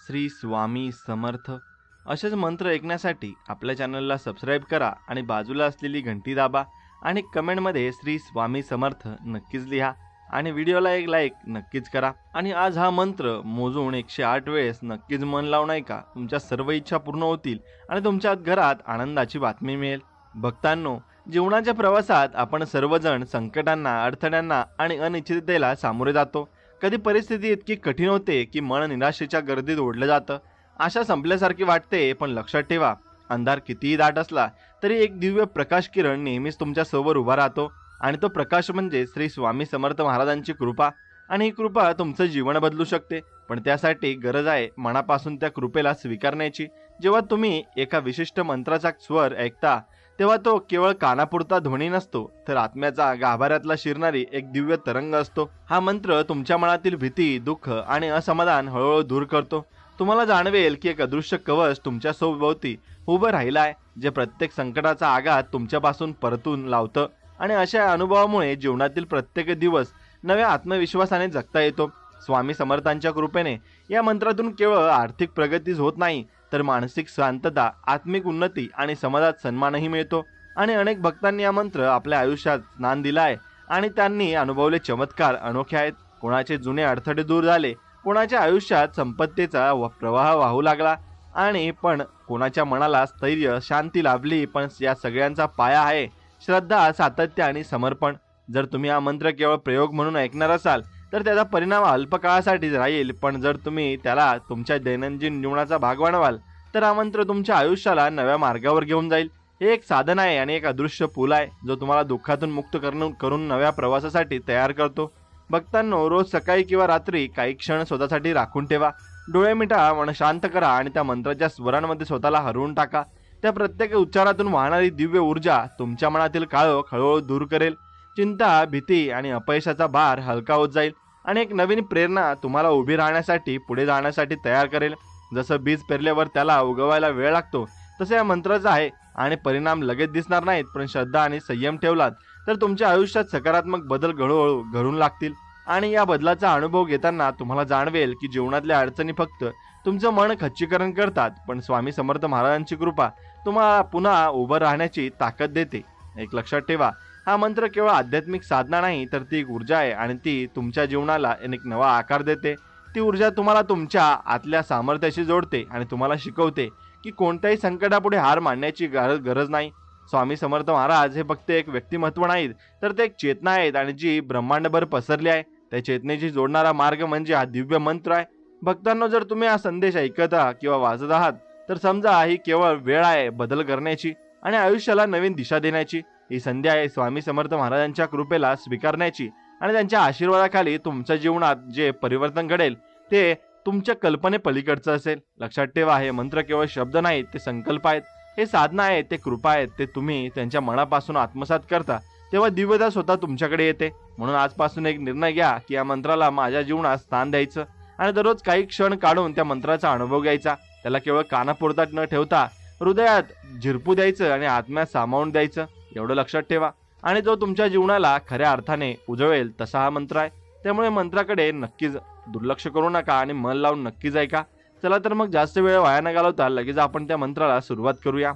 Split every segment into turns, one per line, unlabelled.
श्री स्वामी समर्थ असेच मंत्र ऐकण्यासाठी आपल्या चॅनलला सबस्क्राईब करा आणि बाजूला असलेली घंटी दाबा आणि कमेंटमध्ये श्री स्वामी समर्थ नक्कीच लिहा आणि व्हिडिओला एक लाईक नक्कीच करा। आणि आज हा मंत्र मोजून 108 वेळेस नक्कीच मन लावून ऐका, तुमच्या सर्व इच्छा पूर्ण होतील आणि तुमच्या घरात आनंदाची बातमी मिळेल। भक्तांनो, जीवनाच्या प्रवासात आपण सर्वजण संकटांना, अडथळ्यांना आणि अनिश्चिततेला सामोरे जातो। कधी परिस्थिती इतकी कठीण होते की मन निराशेच्या गर्दीत ओढलं जातं, आशा संपल्यासारखी वाटते। पण लक्षात ठेवा, अंधार कितीही दाट असला तरी एक दिव्य प्रकाश किरण नेहमीच तुमच्या समोर उभा राहतो आणि तो प्रकाश म्हणजे श्री स्वामी समर्थ महाराजांची कृपा। आणि ही कृपा तुमचं जीवन बदलू शकते, पण त्यासाठी गरज आहे मनापासून त्या कृपेला स्वीकारण्याची। जेव्हा तुम्ही एका विशिष्ट मंत्राचा स्वर ऐकता तेव्हा तो केवळ कानापुरता ध्वनी नसतो, तर आत्म्याचा गाभाऱ्यातला शिरणारी एक दिव्य तरंग असतो। हा मंत्र तुमच्या मनातील भीती, दुःख आणि असमाधान हळूहळू दूर करतो। तुम्हाला जाणवेल की एक अदृश्य कवच तुमच्या सभोवती उभं राहिलं आहे, जे प्रत्येक संकटाचा आघात तुमच्यापासून परतून लावतं। आणि अशा अनुभवामुळे जीवनातील प्रत्येक दिवस नव्या आत्मविश्वासाने जगता येतो। स्वामी समर्थांच्या कृपेने या मंत्रातून केवळ आर्थिक प्रगतीच होत नाही, तर मानसिक शांतता, आत्मिक उन्नती आणि समाजात सन्मानही मिळतो। आणि अनेक भक्तांनी हा मंत्र आपल्या आयुष्यात स्नान दिला आहे आणि त्यांनी अनुभवले चमत्कार अनोखे आहेत। कोणाचे जुने अडथळे दूर झाले, कोणाच्या आयुष्यात संपत्तीचा प्रवाह वाहू लागला आणि पण कोणाच्या मनाला स्थैर्य, शांती लाभली। पण या सगळ्यांचा पाया आहे श्रद्धा, सातत्य आणि समर्पण। जर तुम्ही हा मंत्र केवळ प्रयोग म्हणून ऐकणार असाल तर त्याचा परिणाम अल्पकाळासाठीच राहील, पण जर तुम्ही त्याला तुमच्या दैनंदिन जीवनाचा भाग बनवाल तर हा मंत्र तुमच्या आयुष्याला नव्या मार्गावर घेऊन जाईल। हे एक साधन आहे आणि एक अदृश्य पूल आहे, जो तुम्हाला दुःखातून मुक्त करून नव्या प्रवासासाठी तयार करतो। भक्तांनो, रोज सकाळी किंवा रात्री काही क्षण स्वतःसाठी राखून ठेवा। डोळे मिटा, मन शांत करा आणि त्या मंत्राच्या स्वरांमध्ये स्वतःला हरवून टाका। त्या प्रत्येक उच्चारातून वाहणारी दिव्य ऊर्जा तुमच्या मनातील काळोख हळूहळू दूर करेल। चिंता, भीती आणि अपयशाचा भार हलका होत जाईल आणि एक नवीन प्रेरणा तुम्हाला उभी राहण्यासाठी, पुढे जाण्यासाठी तयार करेल। जसं बीज पेरल्यावर त्याला उगवायला वेळ लागतो, तसे या मंत्राचा आहे आणि परिणाम लगेच दिसणार नाहीत, पण श्रद्धा आणि संयम ठेवलात तर तुमच्या आयुष्यात सकारात्मक बदल हळूहळू घडून लागतील। आणि या बदलाचा अनुभव घेताना तुम्हाला जाणवेल की जीवनातल्या अडचणी फक्त तुमचं मन खच्चीकरण करतात, पण स्वामी समर्थ महाराजांची कृपा तुम्हाला पुन्हा उभं राहण्याची ताकद देते। एक लक्षात ठेवा, हा मंत्र केवळ आध्यात्मिक साधना नाही, तर ती एक ऊर्जा आहे आणि ती तुमच्या जीवनाला एक नवा आकार देते। ती ऊर्जा तुम्हाला तुमच्या आतल्या सामर्थ्याशी जोडते आणि तुम्हाला शिकवते की कोणत्याही संकटापुढे हार मानण्याची गरज नाही। स्वामी समर्थ महाराज हे फक्त एक व्यक्तिमत्व नाहीत, तर ते एक चेतना आहेत आणि जी ब्रह्मांडभर पसरली आहे। त्या चेतनेशी जोडणारा मार्ग म्हणजे हा दिव्य मंत्र आहे। भक्तांनो, जर तुम्ही हा संदेश ऐकत आहात किंवा वाचत आहात तर समजा ही केवळ वेळ आहे बदल करण्याची आणि आयुष्याला नवीन दिशा देण्याची। ही संधी आहे स्वामी समर्थ महाराजांच्या कृपेला स्वीकारण्याची आणि त्यांच्या आशीर्वादाखाली तुमच्या जीवनात जे परिवर्तन घडेल ते तुमच्या कल्पने पलीकडचं असेल। लक्षात ठेवा, हे मंत्र केवळ शब्द नाहीत, ते संकल्प आहेत, हे साधना आहे, ते कृपा आहेत। ते तुम्ही त्यांच्या मनापासून आत्मसात करता तेव्हा दिव्यता स्वतः तुमच्याकडे येते। म्हणून आजपासून एक निर्णय घ्या की या मंत्राला माझ्या जीवनात स्थान द्यायचं आणि दररोज काही क्षण काढून त्या मंत्राचा अनुभव घ्यायचा। त्याला केवळ कानापुरता न ठेवता हृदयात झिरपू द्यायचं आणि आत्म्यात सामावून द्यायचं, एवढं लक्षात ठेवा। आणि जो तुमच्या जीवनाला खऱ्या अर्थाने उजळेल तसा हा मंत्र आहे। त्यामुळे मंत्राकडे नक्कीच दुर्लक्ष करू नका आणि मन लावून नक्कीच ऐका। चला तर मग जास्त वेळ वाया न घालवता लगेच आपण त्या मंत्राला सुरुवात करूया।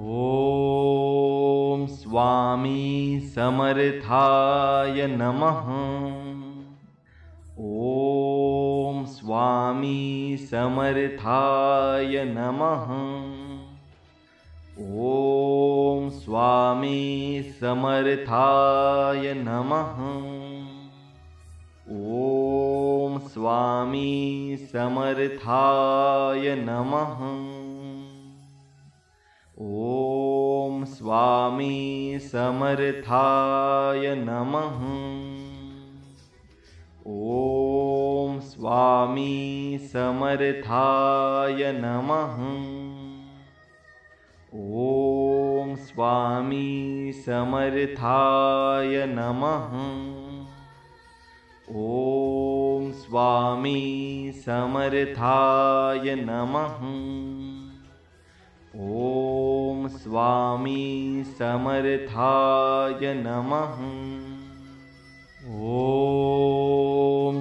ओम स्वामी समर्थाय नमः। ओम स्वामी समर्थाय नमः। ओम स्वामी समर्थाय नमः। ओम स्वामी समर्थाय नमः। ओम स्वामी समर्थाय नमः। ओम स्वामी समर्थाय नमः। ओम स्वामी समर्थाय नमः। ओम स्वामी समर्थाय नमः। ओम स्वामी समर्थाय नमः। ओम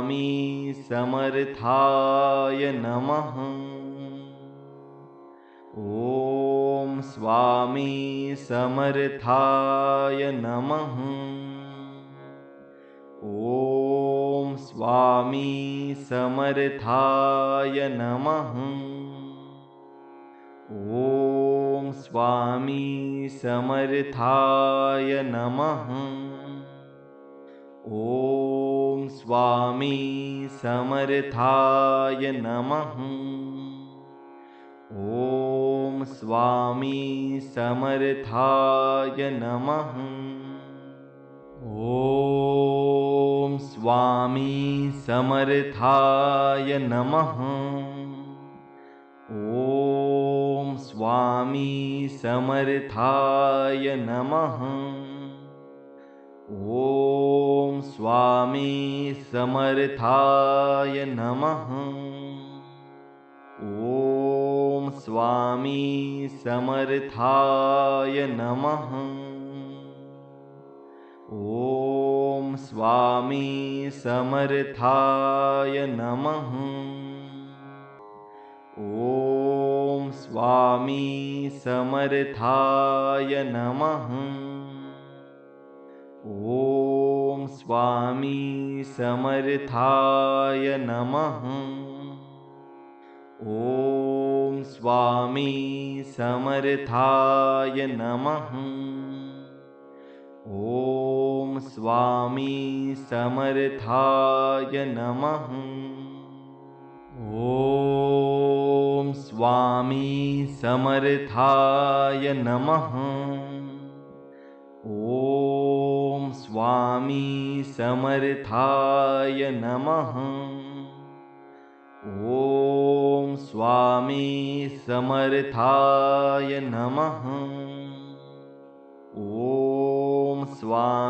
स्वामी समर्थाय नमः। ॐ स्वामी समर्थाय नमः। ॐ स्वामी समर्थाय नमः। ॐ स्वामी समर्थाय नमः। ॐ स्वामी समर्थाय नमः। ॐ स्वामी समर्थाय नमः। ॐ स्वामी समर्थाय नमः। ॐ स्वामी समर्थाय नमः। ॐ स्वामी समर्थाय नमः। ॐ स्वामी समर्थाय नमः। ॐ स्वामी समर्थाय नमः। ॐ स्वामी समर्थाय नमः। ॐ स्वामी समर्थाय नमः। ॐ स्वामी समर्थाय नमः। ॐ स्वामी समर्थाय नमः। ॐ स्वामी समर्थाय नमः। ॐ स्वामी समर्थाय नमः। ॐ स्वामी समर्थाय नमः। ॐ स्वामी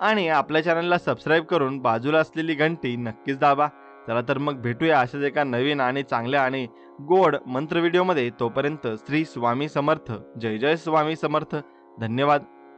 आणि आपल्या चॅनलला सबस्क्राईब करून बाजूला असलेली घंटी नक्कीच दाबा. चला तर मग भेटूया अशाच एका नवीन आणि चांगल्या आणि गोड मंत्र व्हिडिओमध्ये. तोपर्यंत श्री स्वामी समर्थ. जय जय स्वामी समर्थ. धन्यवाद.